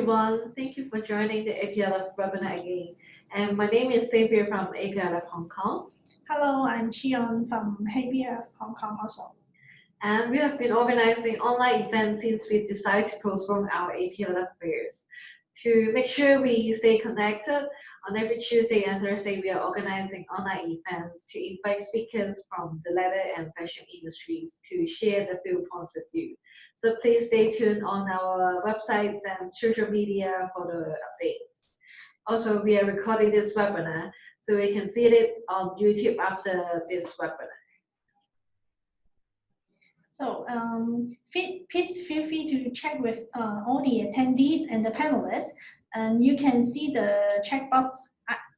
everyone. Thank you for joining the APLF webinar again. And my name is Xavier from APLF Hong Kong. Hello, I'm Chion from APLF Hong Kong also. And we have been organizing online events since we decided to postpone our APLF fairs. To make sure we stay connected, on every Tuesday and Thursday we are organizing online events to invite speakers from the leather and fashion industries to share the viewpoints with you. So please stay tuned on our websites and social media for the updates. Also, we are recording this webinar, so we can see it on YouTube after this webinar. So please feel free to check with all the attendees and the panelists, and you can see the checkbox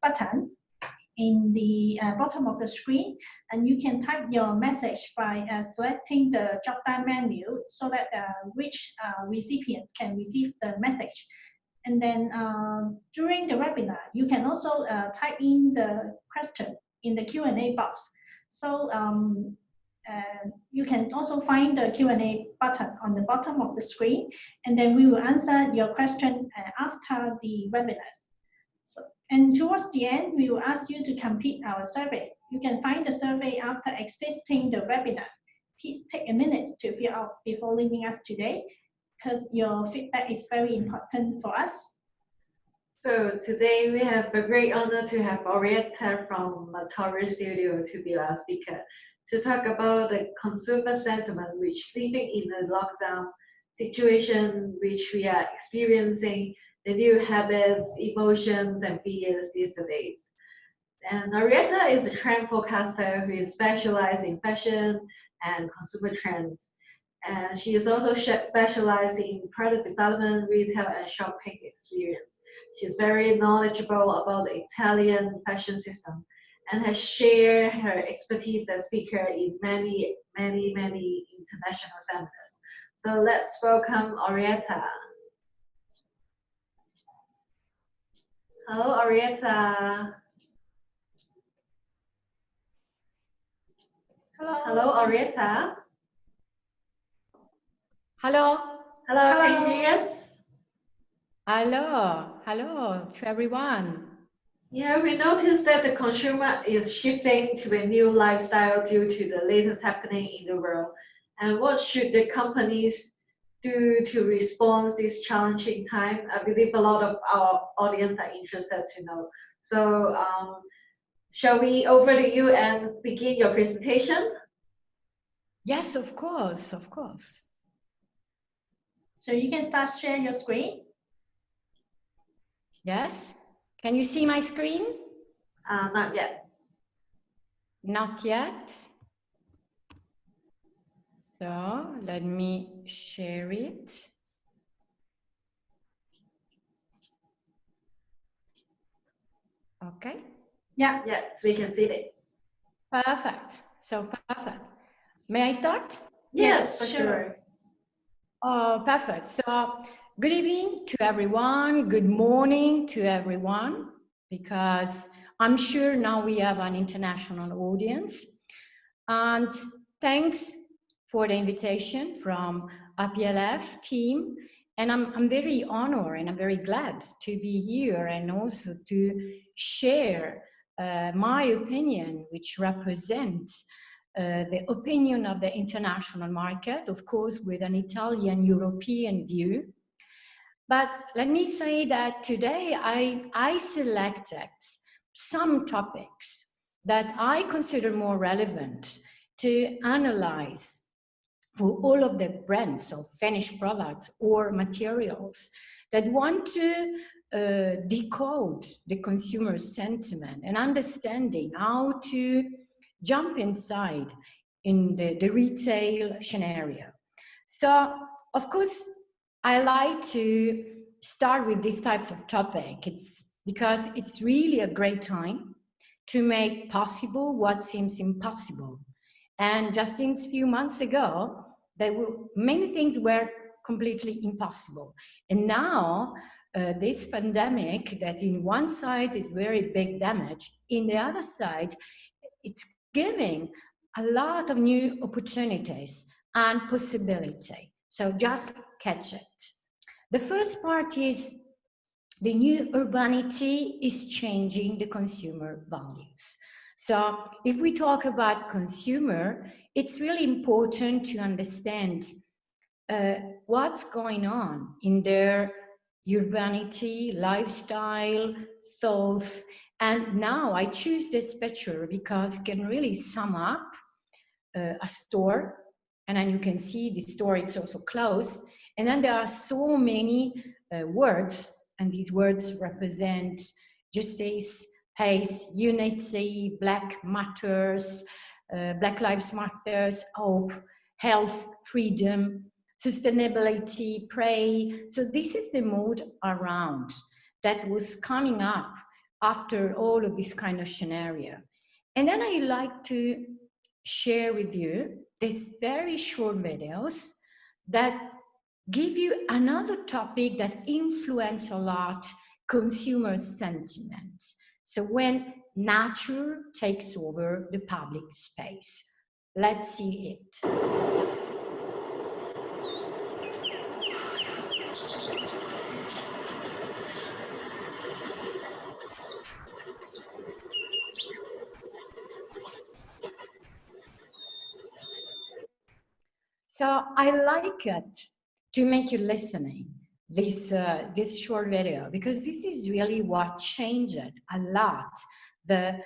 button in the bottom of the screen, and you can type your message by selecting the drop-down menu so that which recipients can receive the message. And then during the webinar, you can also type in the question in the Q&A box. So you can also find the Q&A button on the bottom of the screen, and then we will answer your question after the webinars. So, and towards the end, we will ask you to complete our survey. You can find the survey after exiting the webinar. Please take a minute to fill out before leaving us today, because your feedback is very important for us. So today we have a great honor to have Orietta from Torres Studio to be our speaker, to talk about the consumer sentiment which living in a lockdown situation which we are experiencing, the new habits, emotions, and fears these days. And Orietta is a trend forecaster who is specialized in fashion and consumer trends. And she is also specialized in product development, retail, and shopping experience. She's very knowledgeable about the Italian fashion system and has shared her expertise as speaker in many international seminars. So let's welcome Orietta. Hello, Orietta. Hello, Orietta. Hello. Hello, can you hear us? Hello to everyone. Yeah, we noticed that the consumer is shifting to a new lifestyle due to the latest happening in the world. And what should the companies do to respond to this challenging time? I believe a lot of our audience are interested to know. So shall we over to you and begin your presentation? Yes, of course. So you can start sharing your screen. Yes. Can you see my screen? Not yet. Not yet. So let me share it. Okay. Yeah. Yes, we can see it. Perfect. So perfect. May I start? Yes, for sure. Oh, perfect. So good evening to everyone. Good morning to everyone, because I'm sure now we have an international audience. And thanks for the invitation from APLF team. And I'm very honored and I'm very glad to be here and also to share my opinion, which represents the opinion of the international market, of course, with an Italian European view. But let me say that today I selected some topics that I consider more relevant to analyze for all of the brands of finished products or materials that want to decode the consumer sentiment and understanding how to jump inside in the retail scenario. So, of course, I like to start with these types of topic. It's because it's really a great time to make possible what seems impossible. And just since a few months ago, many things were completely impossible. And now, this pandemic that in one side is very big damage, in the other side, it's giving a lot of new opportunities and possibility. So just catch it. The first part is the new urbanity is changing the consumer values. So if we talk about consumer, it's really important to understand what's going on in their urbanity, lifestyle, thoughts. And now I choose this picture because it can really sum up a store. And then you can see the store, it's also closed. And then there are so many words, and these words represent justice, peace, unity, Black Matters, Black Lives Matters, hope, health, freedom, sustainability, pray. So this is the mood around that was coming up after all of this kind of scenario. And then I like to share with you these very short videos that give you another topic that influence a lot consumer sentiment. So when nature takes over the public space. Let's see it. So I like it to make you listening this short video, because this is really what changed a lot the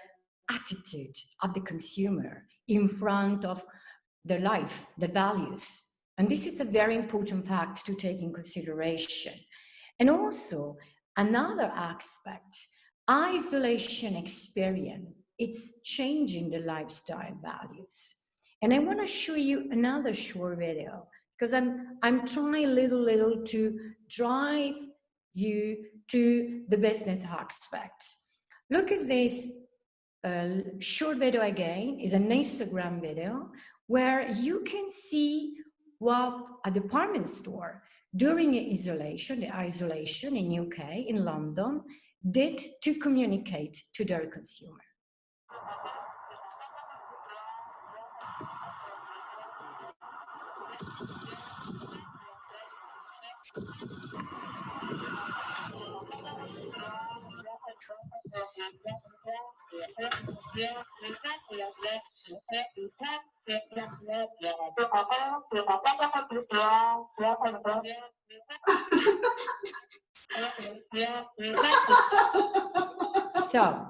attitude of the consumer in front of their life, their values. And this is a very important fact to take in consideration. And also another aspect, isolation experience, it's changing the lifestyle values. And I want to show you another short video because I'm trying little to drive you to the business aspect. Look at this short video again. Is an Instagram video where you can see what a department store during the isolation in UK, in London, did to communicate to their consumer. So,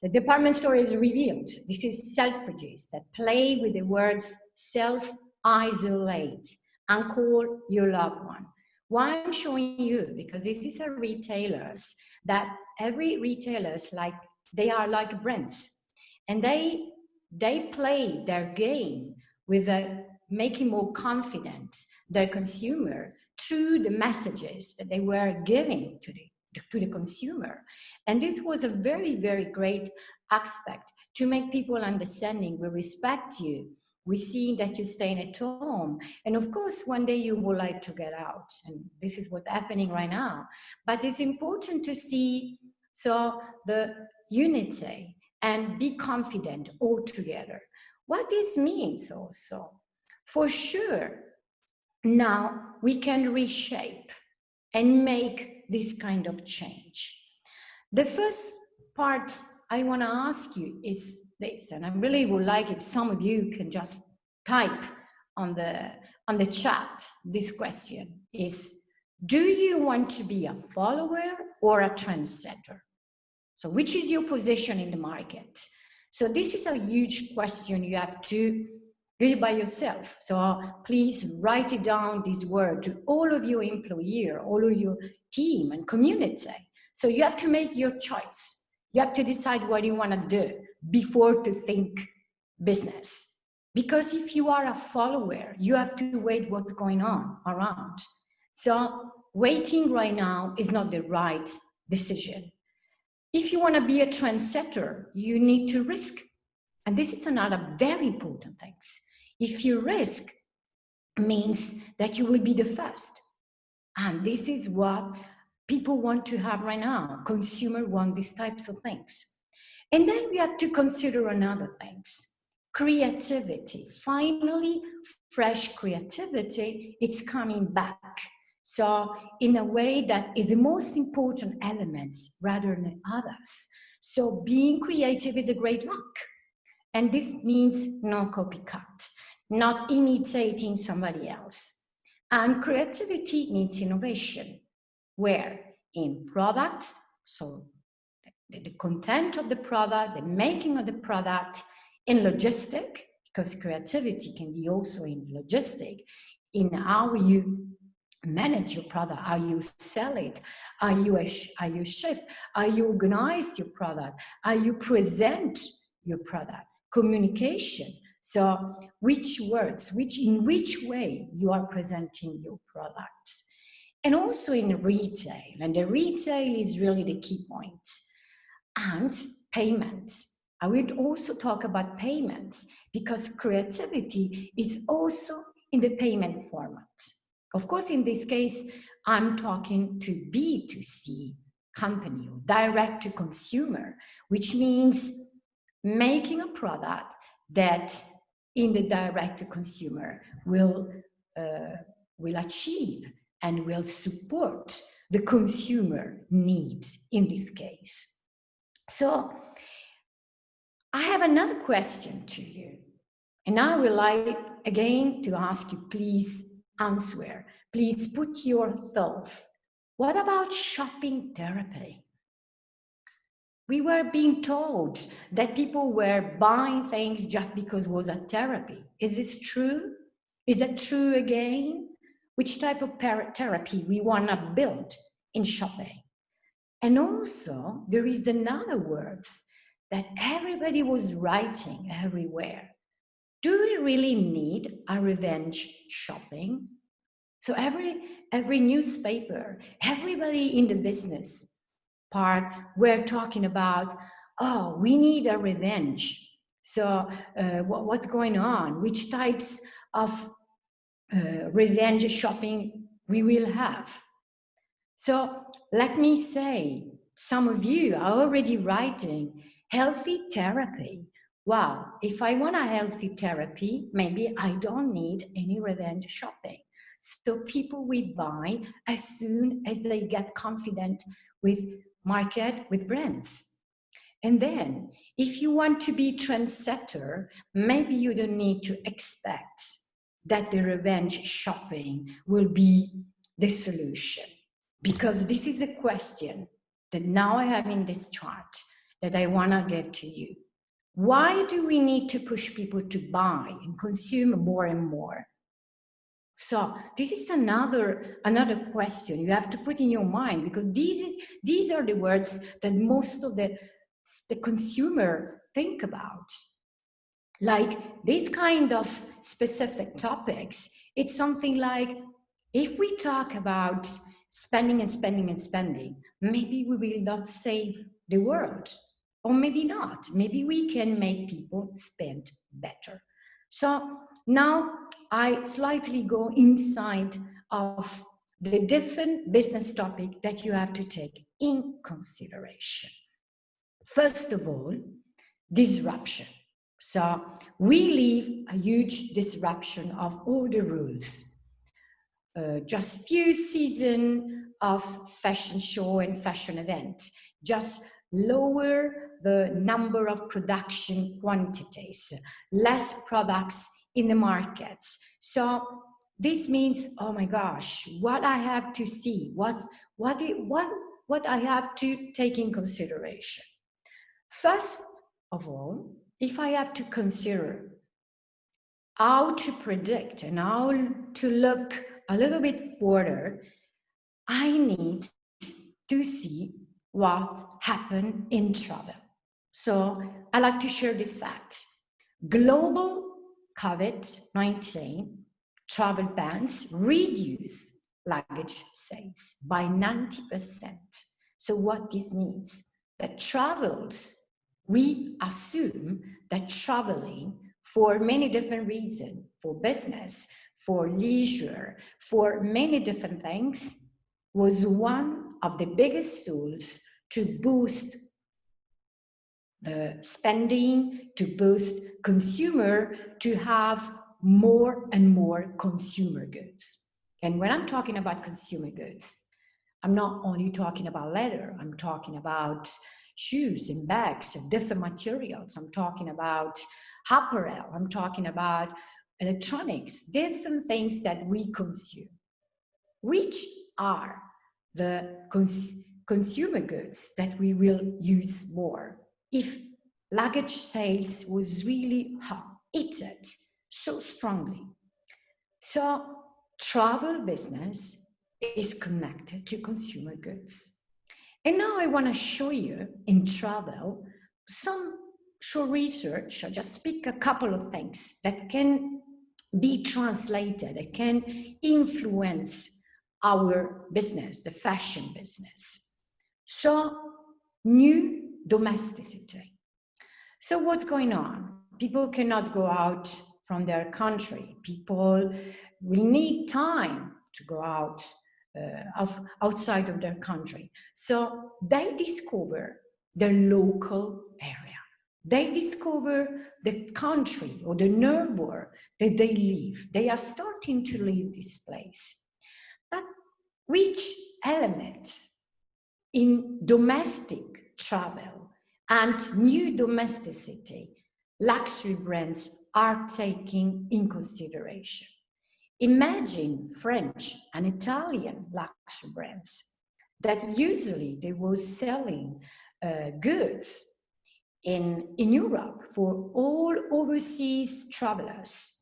the department store is revealed. This is Selfridges that play with the words self-isolate and call your loved one. Why I'm showing you? Because this is a retailers that every retailers like, they are like brands, and they play their game with making more confident their consumer through the messages that they were giving to the consumer. And this was a very, very great aspect to make people understanding, we respect you, we see that you're staying at home, and of course one day you would like to get out, and this is what's happening right now. But it's important to see the unity and be confident all together. What this means also, for sure, now we can reshape and make this kind of change. The first part I want to ask you is this, and I really would like if some of you can just type on the chat this question is, do you want to be a follower or a trendsetter? So which is your position in the market? So this is a huge question you have to do by yourself. So please write it down, this word, to all of your employees, all of your team and community. So you have to make your choice. You have to decide what you want to do before to think business. Because if you are a follower, you have to wait what's going on around. So waiting right now is not the right decision. If you want to be a trendsetter, you need to risk. And this is another very important thing. If you risk, means that you will be the first. And this is what people want to have right now. Consumers want these types of things. And then we have to consider another things. Creativity. Finally, fresh creativity, it's coming back. So in a way that is the most important elements rather than others. So being creative is a great luck. And this means no copycat, not imitating somebody else. And creativity means innovation, where in products, so the content of the product, the making of the product, in logistic, because creativity can be also in logistic, in how you manage your product, how you sell it, how you ship, how you organize your product, how you present your product, communication. So which words, in which way you are presenting your products. And also in retail, and the retail is really the key point. And payment. I would also talk about payments because creativity is also in the payment format. Of course, in this case, I'm talking to B2C company, direct to consumer, which means making a product that in the direct to consumer will achieve and will support the consumer needs in this case. So I have another question to you, and I would like again to ask you, please answer. Please put your thoughts. What about shopping therapy? We were being told that people were buying things just because it was a therapy. Is this true? Is that true again? Which type of therapy we want to build in shopping? And also, there is another words that everybody was writing everywhere. Do we really need a revenge shopping? So every newspaper, everybody in the business part were talking about, oh, we need a revenge. So what's going on? Which types of revenge shopping we will have? So let me say, some of you are already writing healthy therapy. Wow, if I want a healthy therapy, maybe I don't need any revenge shopping. So people will buy as soon as they get confident with market, with brands. And then if you want to be trendsetter, maybe you don't need to expect that the revenge shopping will be the solution. Because this is a question that now I have in this chart that I want to give to you. Why do we need to push people to buy and consume more and more? So this is another question you have to put in your mind, because these are the words that most of the consumer think about. Like this kind of specific topics, it's something like, if we talk about spending and spending and spending, maybe we will not save the world, or maybe not. Maybe we can make people spend better. So now I slightly go inside of the different business topic that you have to take in consideration. First of all, disruption. So we live a huge disruption of all the rules. Just few seasons of fashion show and fashion event, just lower the number of production quantities, less products in the markets. So this means, oh my gosh, what I have to see, what I have to take in consideration. First of all, if I have to consider how to predict and how to look a little bit further, I need to see what happened in travel. So I like to share this fact. Global COVID-19 travel bans reduce luggage sales by 90%. So what this means? That travels, we assume that traveling for many different reasons, for business, for leisure, for many different things, was one of the biggest tools to boost the spending, to boost consumer, to have more and more consumer goods. And when I'm talking about consumer goods, I'm not only talking about leather, I'm talking about shoes and bags of different materials. I'm talking about apparel, I'm talking about electronics, different things that we consume. Which are the consumer goods that we will use more if luggage sales was really hit so strongly? So travel business is connected to consumer goods. And now I want to show you in travel some short research. I'll just pick a couple of things that can be translated, that can influence our business, the fashion business. So new domesticity. So what's going on? People cannot go out from their country. People will need time to go out outside of their country. So they discover their local area. They discover the country or the neighborhood that they live. They are starting to leave this place. But which elements in domestic travel and new domesticity luxury brands are taking in consideration? Imagine French and Italian luxury brands that usually they were selling goods in Europe for all overseas travelers.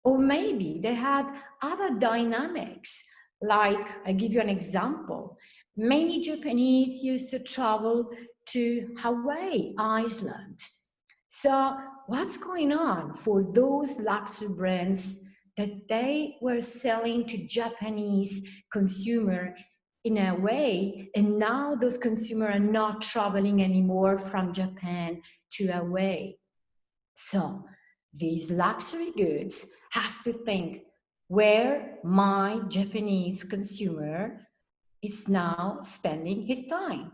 Or maybe they had other dynamics, like, I give you an example. Many Japanese used to travel to Hawaii, Iceland. So what's going on for those luxury brands that they were selling to Japanese consumer in a way, and now those consumers are not traveling anymore from Japan to Hawaii? So these luxury goods has to think where my Japanese consumer is now spending his time.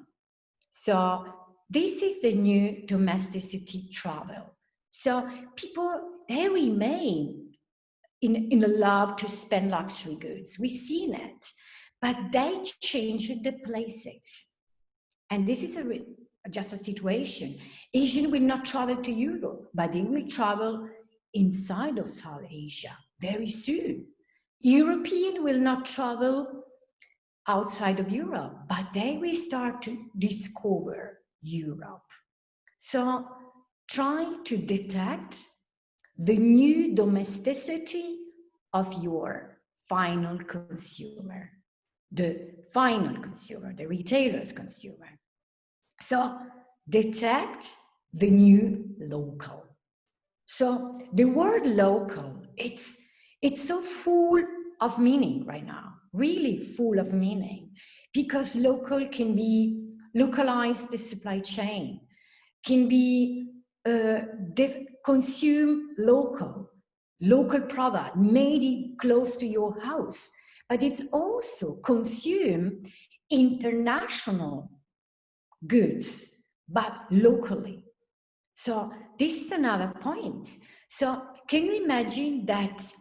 So this is the new domesticity travel. So people, they remain in the love to spend luxury goods. We've seen it, but they changed the places. And this is just a situation. Asian will not travel to Europe, but they will travel inside of South Asia very soon. European will not travel outside of Europe, but they will start to discover Europe. So try to detect the new domesticity of your final consumer, the final consumer, the retailer's consumer. So detect the new local. So the word local, it's so full of meaning right now, really full of meaning, because local can be localized the supply chain, can be consume local product, made it close to your house, but it's also consume international goods, but locally. So this is another point. So can you imagine that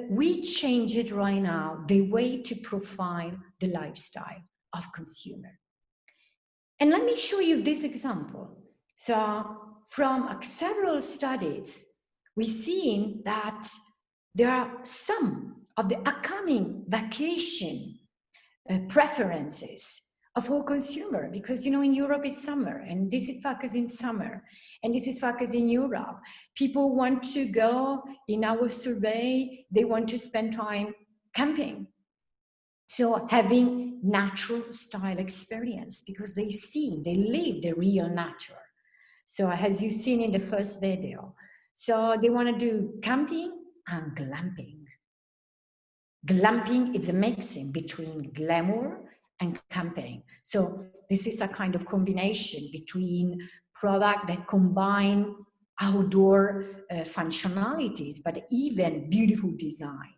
we change it right now, the way to profile the lifestyle of consumer? And let me show you this example. So from several studies, we've seen that there are some of the upcoming vacation preferences of our consumer, because, you know, in Europe it's summer, and this is focused in summer, and this is focused in Europe. People want to go, in our survey, they want to spend time camping. So having natural style experience, because they live the real nature. So as you've seen in the first video, so they want to do camping and glamping. Glamping is a mixing between glamour and camping. So this is a kind of combination between product that combine outdoor functionalities, but even beautiful design.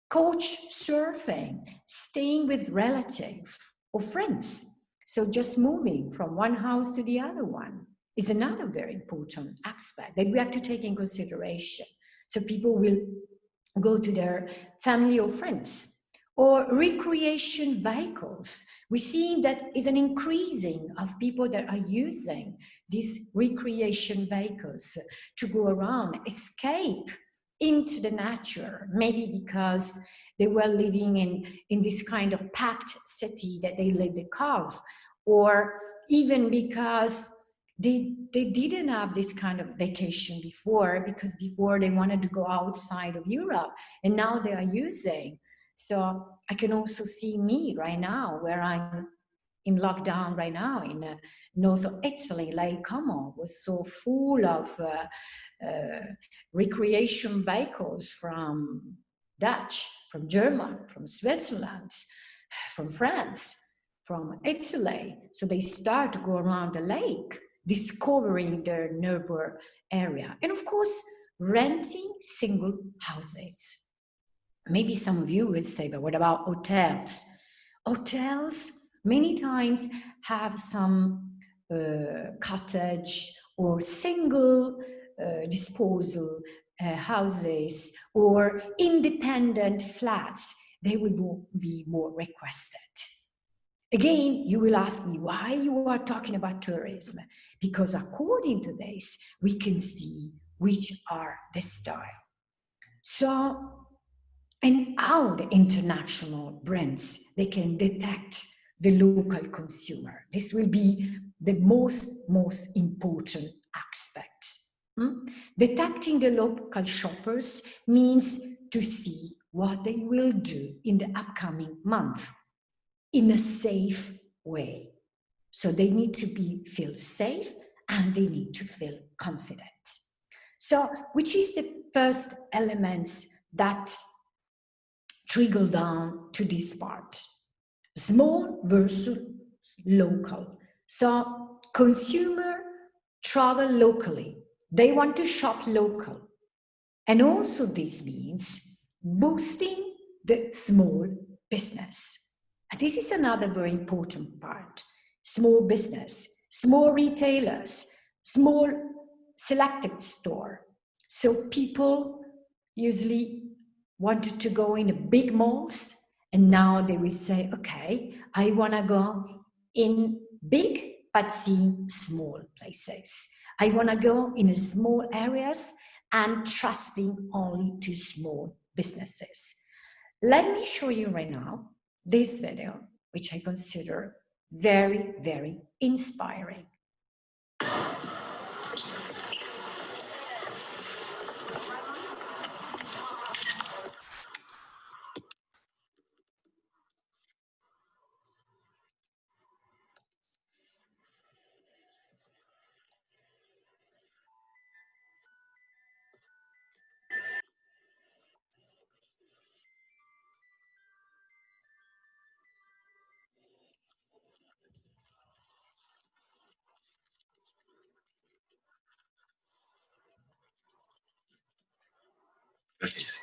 Couch surfing, staying with relatives or friends. So just moving from one house to the other one is another very important aspect that we have to take in consideration. So people will go to their family or friends. Or recreation vehicles. We're seeing that is an increasing of people that are using these recreation vehicles to go around, escape into the nature, maybe because they were living in this kind of packed city that they let the carve, or even because they didn't have this kind of vacation before, because before they wanted to go outside of Europe, and now they are using. So I can also see me right now, where I'm in lockdown right now in north of Italy. Like Como was so full of recreation vehicles from Dutch, from German, from Switzerland, from France, from Italy. So they start to go around the lake, discovering their neighbor area. And of course, renting single houses. Maybe some of you will say, but what about hotels? Hotels many times have some cottage or single disposal houses or independent flats. They will be more requested. Again, you will ask me why you are talking about tourism, because according to this, we can see which are the style. So, and how the international brands, they can detect the local consumer. This will be the most important aspect. Detecting the local shoppers means to see what they will do in the upcoming month in a safe way. So they need to feel safe and they need to feel confident. So which is the first elements that trickle down to this part? Small versus local. So consumer travel locally. They want to shop local. And also this means boosting the small business. And this is another very important part. Small business, small retailers, small selected store. So people usually wanted to go in a big malls, and now they will say, okay, I want to go in big but seeing small places. I want to go in small areas and trusting only to small businesses. Let me show you right now this video, which I consider very, very inspiring. Gracias.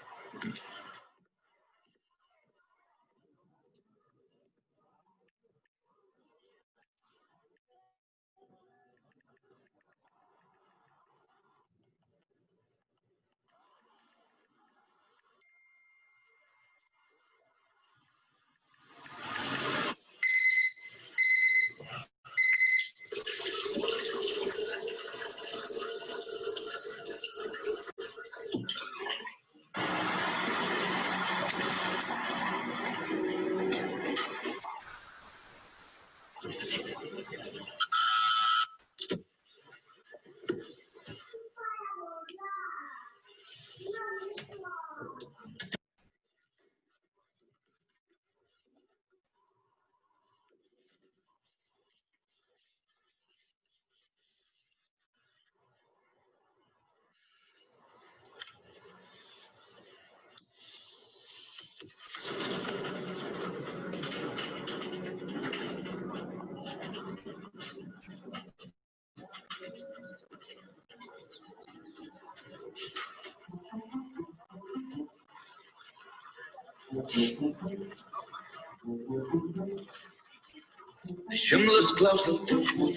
Deixa-me les claus del teu món.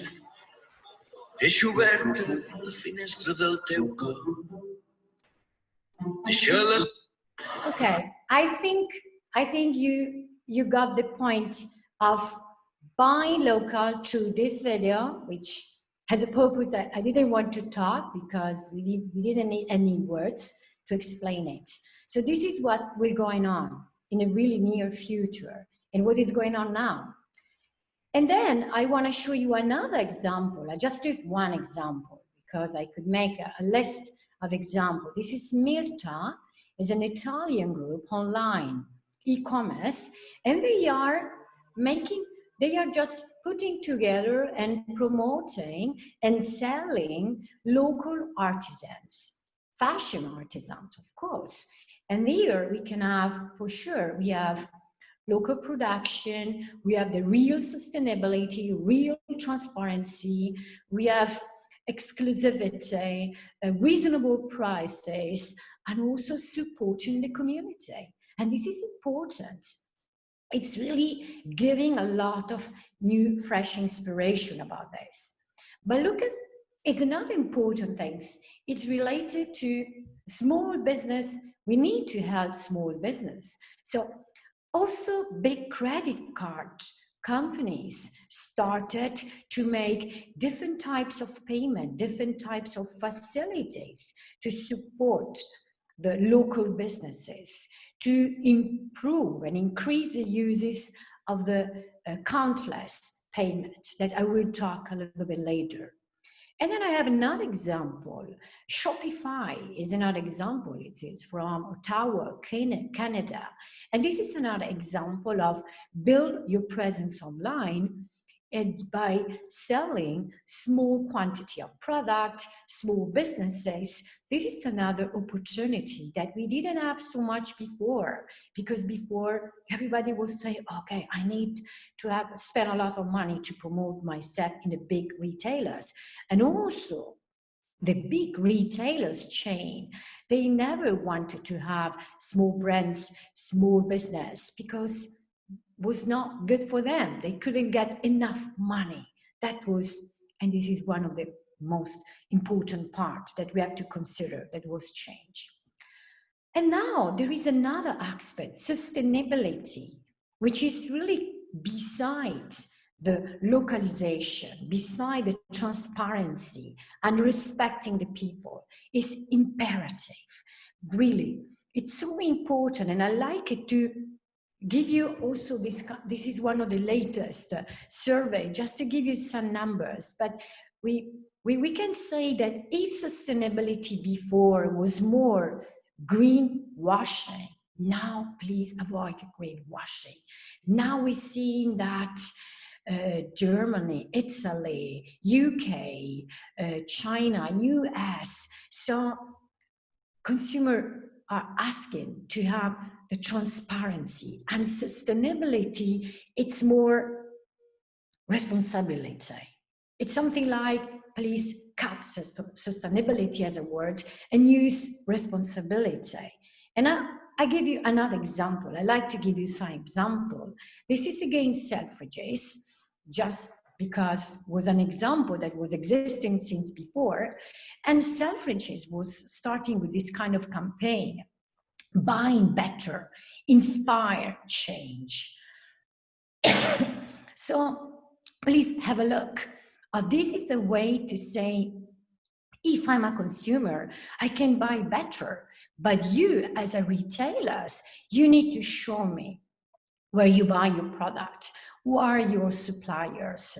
Deixa oberta la finestra del teu cor. Deixa les Okay, I think you got the point of buy local through this video, which has a purpose that I didn't want to talk because we didn't need any words to explain it. So this is what we're going on in a really near future and what is going on now. And then I want to show you another example. I just took one example because I could make a list of examples. This is Mirta, is an Italian group online, e-commerce, and they are just putting together and promoting and selling local artisans, fashion artisans, of course. And here we can have, for sure, we have local production, we have the real sustainability, real transparency, we have exclusivity, reasonable prices, and also supporting the community. And this is important. It's really giving a lot of new, fresh inspiration about this. But look at, it's another important thing. It's related to small business. We need to help small business. So also big credit card companies started to make different types of payment, different types of facilities to support the local businesses, to improve and increase the uses of the countless payments that I will talk a little bit later. And then I have another example. Shopify is another example. It is from Ottawa, Canada. And this is another example of build your presence online and by selling small quantity of product, small businesses. This is another opportunity that we didn't have so much before, because before everybody was saying, okay, I need to spend a lot of money to promote myself in the big retailers. And also the big retailers chain, they never wanted to have small brands, small business, because was not good for them. They couldn't get enough money. That was, and this is one of the most important parts that we have to consider, that was change. And now there is another aspect, sustainability, which is really besides the localization, beside the transparency and respecting the people, is imperative. Really, it's so important, and I like it to give you also this is one of the latest survey, just to give you some numbers, but we can say that if sustainability before was more greenwashing, now please avoid greenwashing. Now we're seeing that Germany, Italy, UK, China, US, so consumer are asking to have the transparency and sustainability. It's more responsibility. It's something like, please cut sustainability as a word and use responsibility. And I give you another example. I like to give you some example. This is again Selfridges, just because it was an example that was existing since before. And Selfridges was starting with this kind of campaign, buying better, inspire change. So please have a look. This is a way to say, if I'm a consumer, I can buy better, but you as a retailer, you need to show me where you buy your product, who are your suppliers,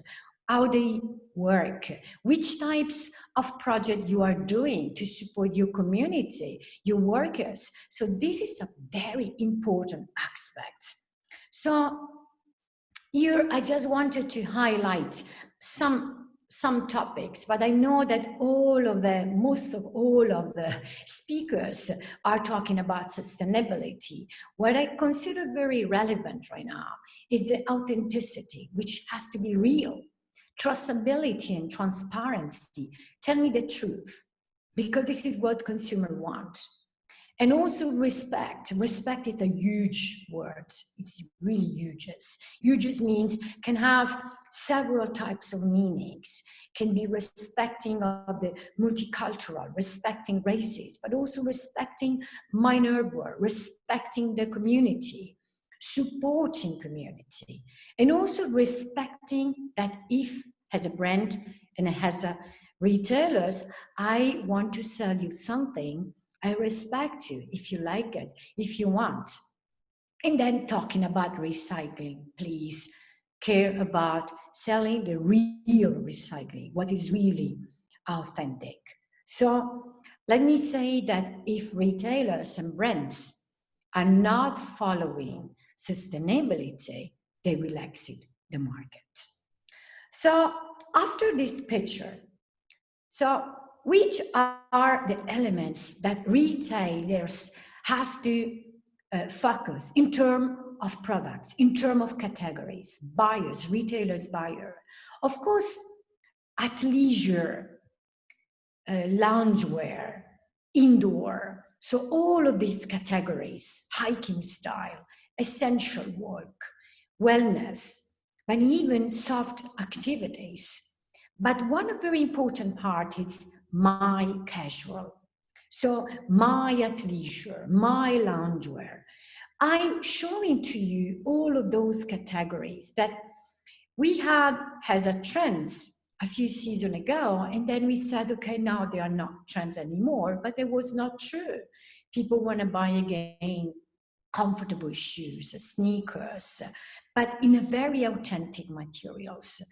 how they work, which types of project you are doing to support your community, your workers. So this is a very important aspect. So here I just wanted to highlight some topics, but I know that most of all of the speakers are talking about sustainability. What I consider very relevant right now is the authenticity, which has to be real. Traceability and transparency. Tell me the truth, because this is what consumers want. And also respect. Respect is a huge word. It's really huge. Huge means can have several types of meanings. Can be respecting of the multicultural, respecting races, but also respecting minor world, respecting the community, supporting community, and also respecting that if as a brand and as a retailers, I want to sell you something, I respect you if you like it, if you want. And then talking about recycling, please care about selling the real recycling, what is really authentic. So let me say that if retailers and brands are not following sustainability, they will exit the market. So after this picture, so which are the elements that retailers has to focus in terms of products, in terms of categories, buyers, retailers, buyer? Of course, athleisure, loungewear, indoor. So all of these categories, hiking style, essential work, wellness, but even soft activities. But one very important part is my casual. So my athleisure, my loungewear. I'm showing to you all of those categories that we had as a trends a few seasons ago, and then we said, okay, now they are not trends anymore, but it was not true. People want to buy again comfortable shoes, sneakers, but in a very authentic materials,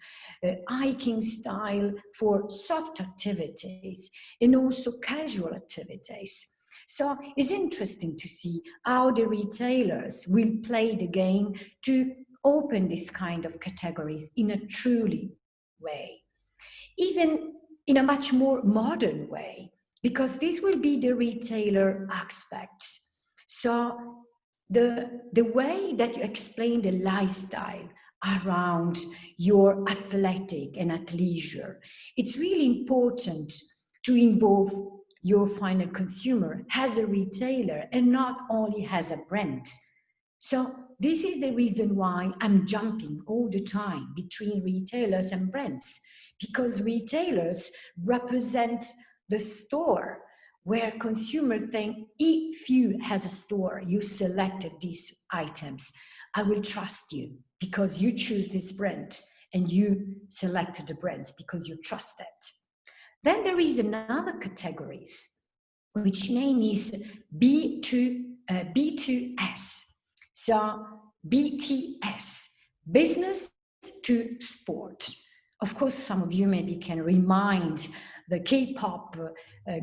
hiking style for soft activities and also casual activities. So it's interesting to see how the retailers will play the game to open this kind of categories in a truly way, even in a much more modern way, because this will be the retailer aspect. So the way that you explain the lifestyle around your athletic and athleisure, it's really important to involve your final consumer as a retailer and not only as a brand. So this is the reason why I'm jumping all the time between retailers and brands, because retailers represent the store where consumers think, if you as a store, you selected these items, I will trust you because you choose this brand and you selected the brands because you trust it. Then there is another categories, which name is B2S. So BTS, business to sport. Of course, some of you maybe can remind the K-pop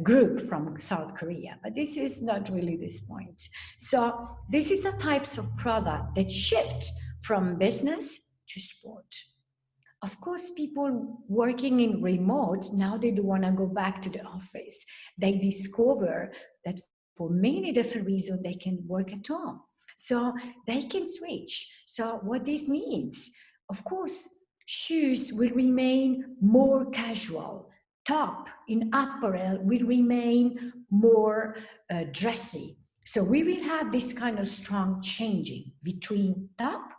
group from South Korea, but this is not really this point. So this is the types of product that shift from business to sport. Of course, people working in remote, now they don't want to go back to the office. They discover that for many different reasons, they can work at home. So they can switch. So what this means, of course, shoes will remain more casual. Top in apparel will remain more dressy. So we will have this kind of strong changing between top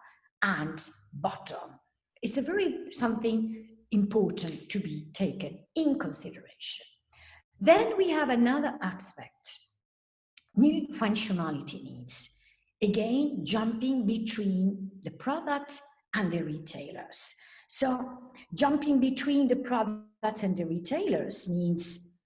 and bottom. It's a very something important to be taken in consideration. Then we have another aspect, new functionality needs. Again, jumping between the product and the retailers. So jumping between the product and the retailers means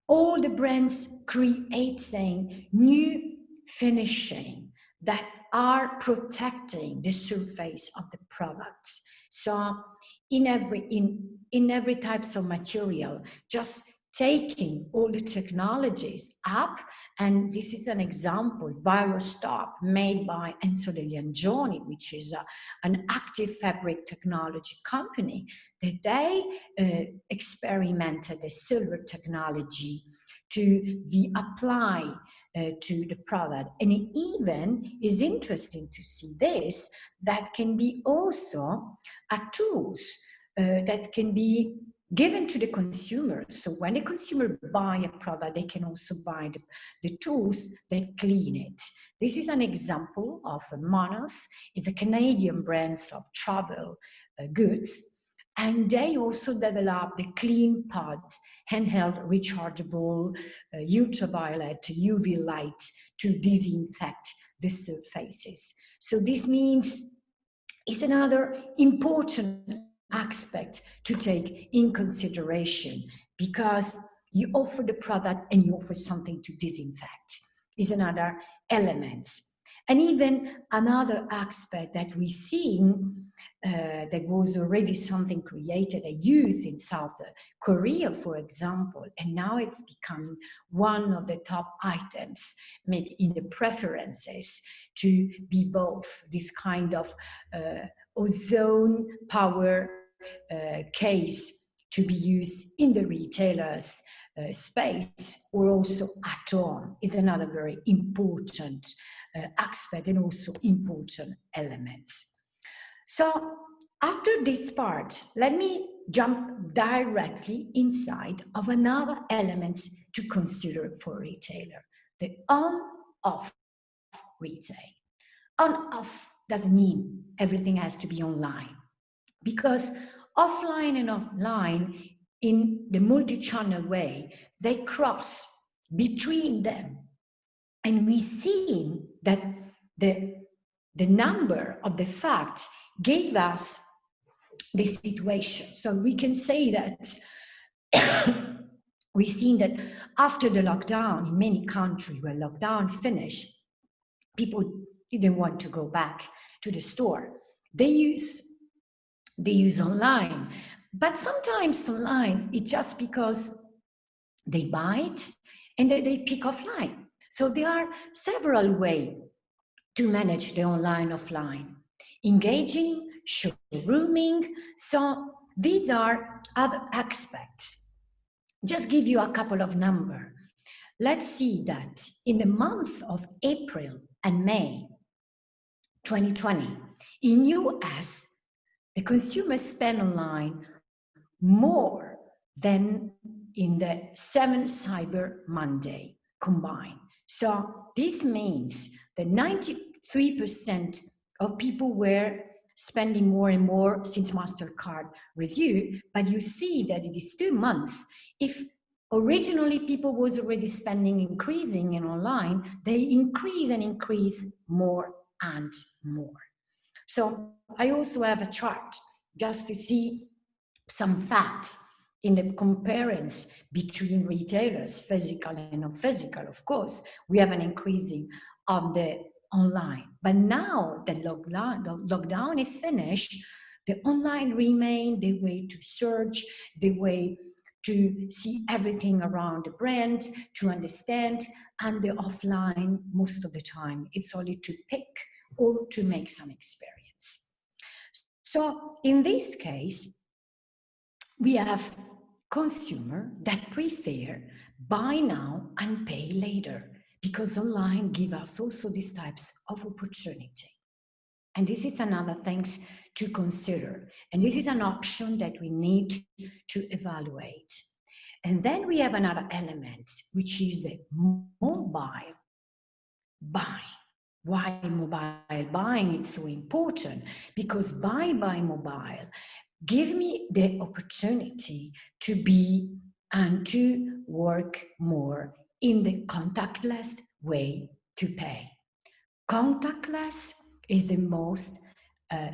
all the brands creating new finishing that are protecting the surface of the products. So in every types of material, just taking all the technologies up, and this is an example, Virostop, made by Enzo De Leangioni, which is an active fabric technology company, that they experimented the silver technology to be applied to the product. And it even is interesting to see this, that can be also a tools that can be given to the consumer. So when the consumer buy a product, they can also buy the tools that clean it. This is an example of Monos. It's a Canadian brand of travel goods. And they also developed the Clean Pod, handheld rechargeable ultraviolet UV light to disinfect the surfaces. So this means it's another important aspect to take in consideration, because you offer the product and you offer something to disinfect is another element. And even another aspect that we see that was already something created and used in South Korea, for example, and now it's becoming one of the top items, maybe in the preferences, to be both this kind of ozone power case to be used in the retailers space or also at home is another very important aspect and also important elements. So after this part, let me jump directly inside of another element to consider for retailer, the on-off retail. On-off doesn't mean everything has to be online, because offline and offline in the multi-channel way, they cross between them. And we see that the number of the facts gave us the situation. So we can say that we've seen that after the lockdown in many countries where lockdown finished, people didn't want to go back to the store. They use online, but sometimes online it's just because they buy it and then they pick offline. So there are several ways to manage the online offline, engaging, showrooming. So these are other aspects. Just give you a couple of numbers. Let's see that in the month of April and May 2020, in US, the consumers spend online more than in the 7 Cyber Monday combined. So this means that 93% of people were spending more and more since MasterCard review, but you see that it is 2 months. If originally people was already spending increasing in online, they increase and increase more and more. So I also have a chart just to see some facts in the comparison between retailers, physical and non-physical. Of course, we have an increasing of the online. But now that lockdown is finished, the online remain the way to search, the way to see everything around the brand, to understand, and the offline, most of the time, it's only to pick or to make some experience. So in this case, we have consumer that prefer buy now and pay later, because online give us also these types of opportunity. And this is another thing to consider. And this is an option that we need to evaluate. And then we have another element, which is the mobile buying. Why mobile buying is so important? Because buy mobile give me the opportunity to be and to work more in the contactless way to pay. Contactless is the most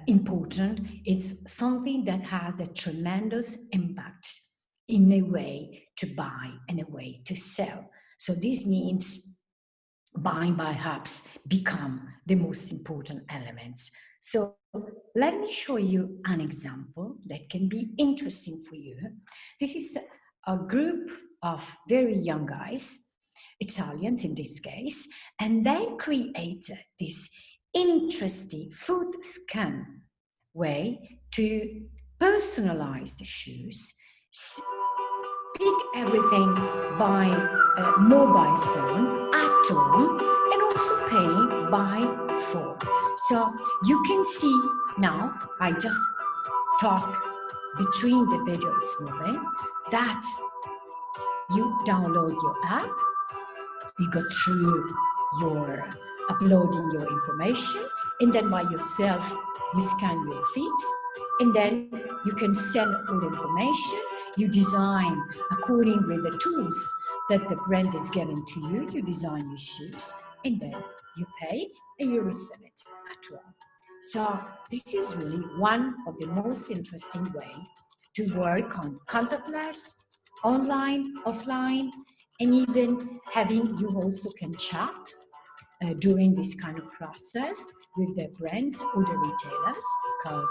important. It's something that has a tremendous impact in a way to buy and a way to sell. So this means buying by apps become the most important elements. So let me show you an example that can be interesting for you. This is a group of very young guys, Italians in this case, and they created this interesting food scan way to personalize the shoes, pick everything by mobile phone at home, and also pay by phone. So you can see now, I just talk between the video is moving, that you download your app, you go through your uploading your information, and then by yourself, you scan your feeds, and then you can send all the information, you design according with the tools that the brand is giving to you, you design your shoes, and then you pay it and you receive it at home. So this is really one of the most interesting way to work on contactless, online, offline, and even having, you also can chat during this kind of process with the brands or the retailers, because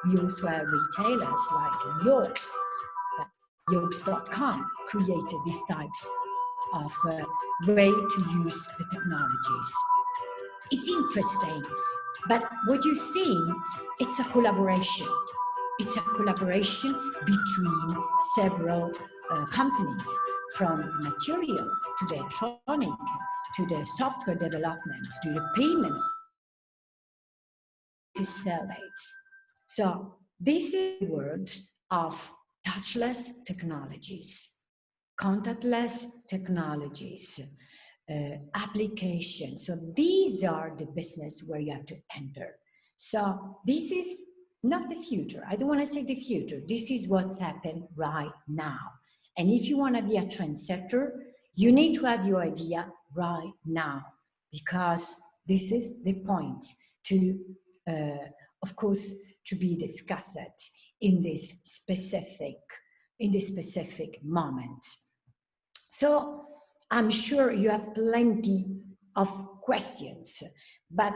we also have retailers like Yokes, Yokes.com created these types of way to use the technologies. It's interesting, but what you're seeing, it's a collaboration. It's a collaboration between several companies, from material to the electronic, to the software development, to the payment, to sell it. So this is the world of touchless technologies, contactless technologies, applications. So these are the business where you have to enter. So this is not the future. I don't want to say the future. This is what's happened right now. And if you want to be a trendsetter, you need to have your idea right now, because this is the point to, of course, to be discussed in this specific moment. So I'm sure you have plenty of questions, but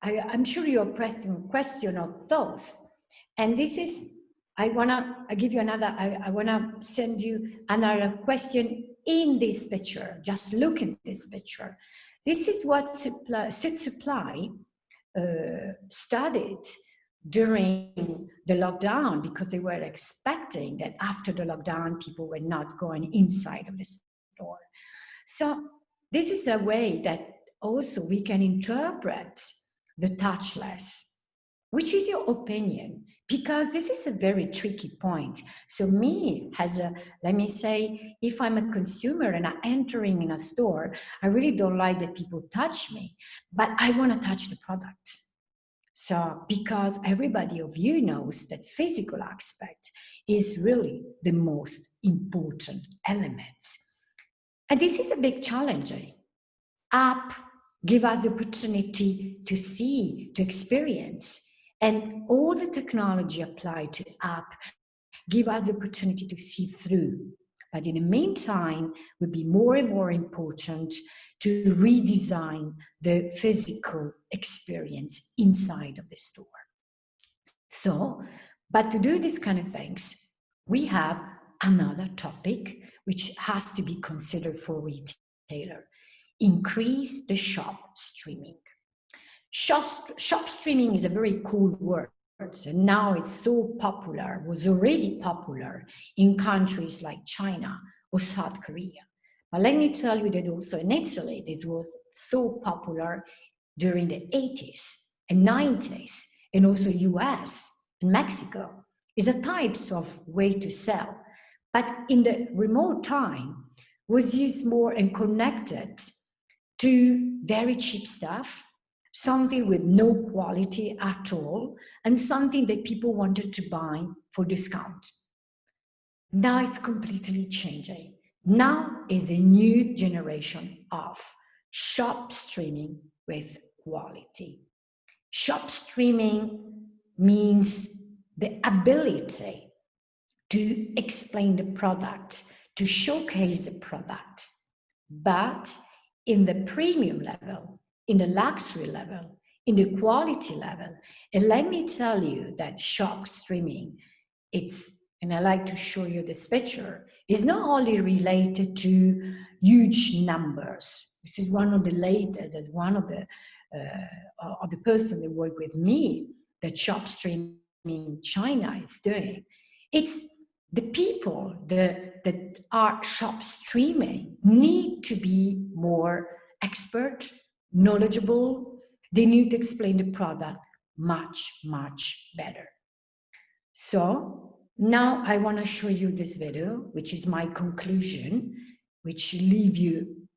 I'm sure you're pressing question of those. And this is, I give you another, I wanna send you another question in this picture. Just look at this picture. This is what Seed Supply studied during the lockdown, because they were expecting that after the lockdown, people were not going inside of the store. So this is a way that also we can interpret the touchless. Which is your opinion? Because this is a very tricky point. So me, as a, let me say, if I'm a consumer and I'm entering in a store, I really don't like that people touch me, but I want to touch the product. So because everybody of you knows that physical aspect is really the most important element. And this is a big challenge. App give us the opportunity to see, to experience, and all the technology applied to app give us the opportunity to see through. But in the meantime, it would be more and more important to redesign the physical experience inside of the store. So, but to do these kind of things, we have another topic which has to be considered for retailer. Increase the shop streaming. Shop streaming is a very cool word, and now it's so popular, was already popular in countries like China or South Korea. But let me tell you that also in Italy, this was so popular during the 80s and 90s, and also US and Mexico. Is a types of way to sell. But in the remote time, was used more and connected to very cheap stuff, something with no quality at all, and something that people wanted to buy for discount. Now it's completely changing. Now is a new generation of shop streaming with quality. Shop streaming means the ability to explain the product, to showcase the product, but in the premium level, in the luxury level, in the quality level. And let me tell you that shop streaming, it's, and I like to show you this picture, is not only related to huge numbers. This is one of the latest, as one of the person that work with me, that shop streaming China is doing. It's the people that are shop streaming need to be more expert, knowledgeable. They need to explain the product much, much better. So now I want to show you this video, which is my conclusion, which leave you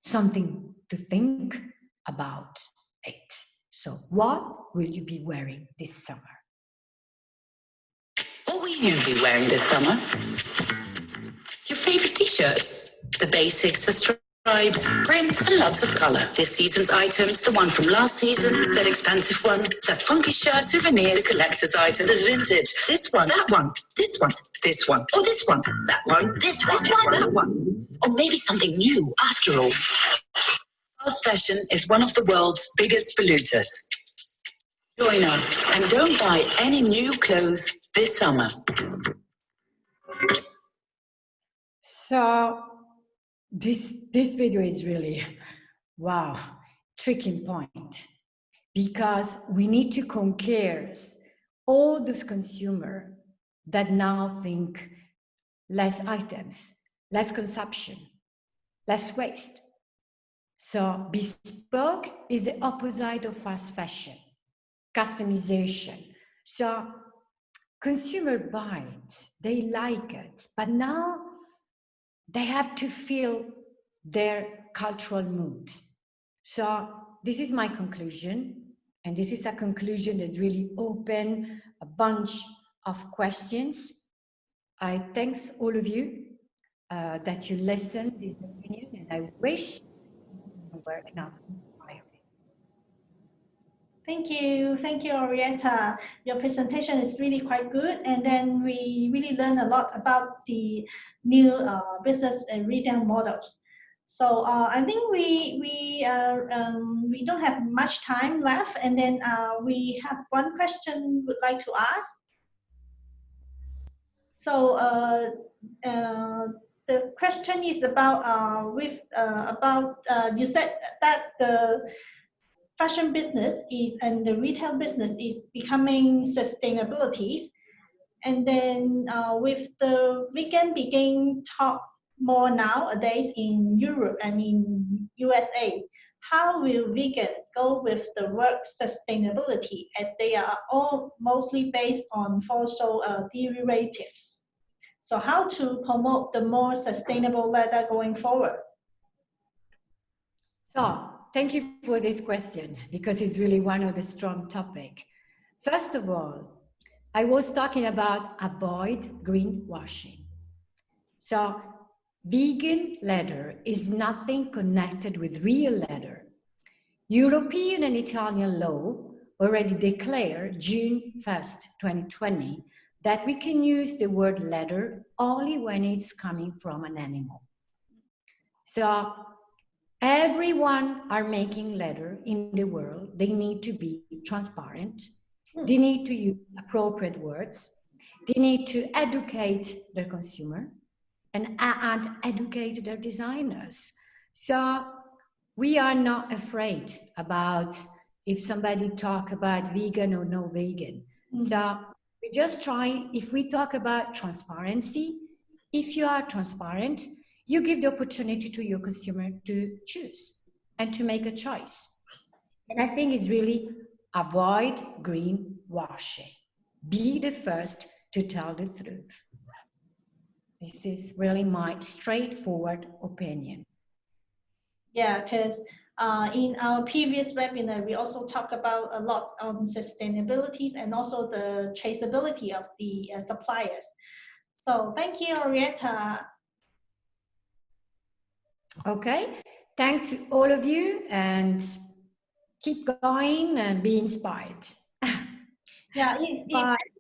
something to think about it. So what will you be wearing this summer? What will you be wearing this summer? Your favorite t-shirt? The basics, the stripes, prints, and lots of color. This season's items, the one from last season, that expensive one, that funky shirt, souvenirs, the collector's item, the vintage, this one, that one, this one, this one, or this one, that one, this one, that one. Or maybe something new after all. Fast fashion is one of the world's biggest polluters. Join us and don't buy any new clothes this summer. So this video is really, wow, tricky point, because we need to conquer all those consumers that now think less items, less consumption, less waste. So bespoke is the opposite of fast fashion, customization. So consumer buy it, they like it, but now they have to feel their cultural mood. So this is my conclusion, and this is a conclusion that really opened a bunch of questions. I thank all of you that you listened to this opinion, and I wish you were enough inspiring. Thank you, Orietta. Your presentation is really quite good, and then we really learned a lot about the new business and retail models. So I think we don't have much time left, and then we have one question we'd like to ask. So the question is about you said that the fashion business is and the retail business is becoming sustainability, and then with the vegan being taught more nowadays in Europe and in USA, how will vegan go with the word sustainability, as they are all mostly based on fossil derivatives? So how to promote the more sustainable leather going forward? So thank you for this question, because it's really one of the strong topics. First of all, I was talking about avoid greenwashing. So vegan leather is nothing connected with real leather. European and Italian law already declared June 1st, 2020, that we can use the word leather only when it's coming from an animal. So everyone are making leather in the world. They need to be transparent. They need to use appropriate words. They need to educate their consumer and educate their designers. So we are not afraid about if somebody talk about vegan or no vegan. So we just try, if we talk about transparency, if you are transparent, you give the opportunity to your consumer to choose and to make a choice. And I think it's really avoid greenwashing. Be the first to tell the truth. This is really my straightforward opinion. Yeah, because in our previous webinar, we also talked about a lot on sustainability and also the traceability of the suppliers. So thank you, Orietta. Okay, thanks to all of you, and keep going and be inspired. Yeah, if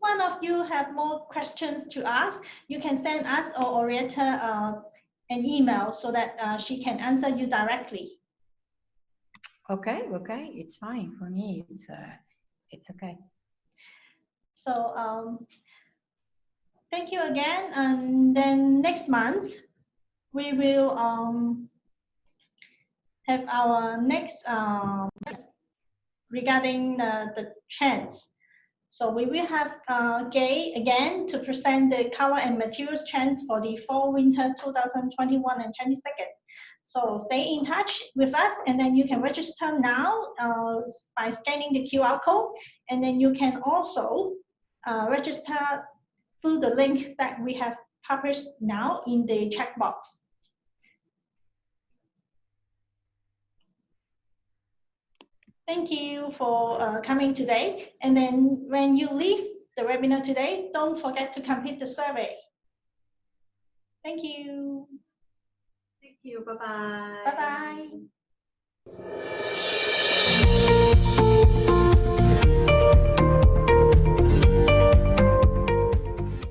one of you have more questions to ask, you can send us or Orietta an email so that she can answer you directly. Okay, it's fine for me. It's okay. So thank you again, and then next month we will have our next regarding the trends. So we will have Gay again to present the color and materials trends for the fall winter 2021 and 22nd. So stay in touch with us, and then you can register now by scanning the QR code, and then you can also register through the link that we have published now in the chat box. Thank you for coming today. And then when you leave the webinar today, don't forget to complete the survey. Thank you. Thank you. Bye-bye. Bye-bye.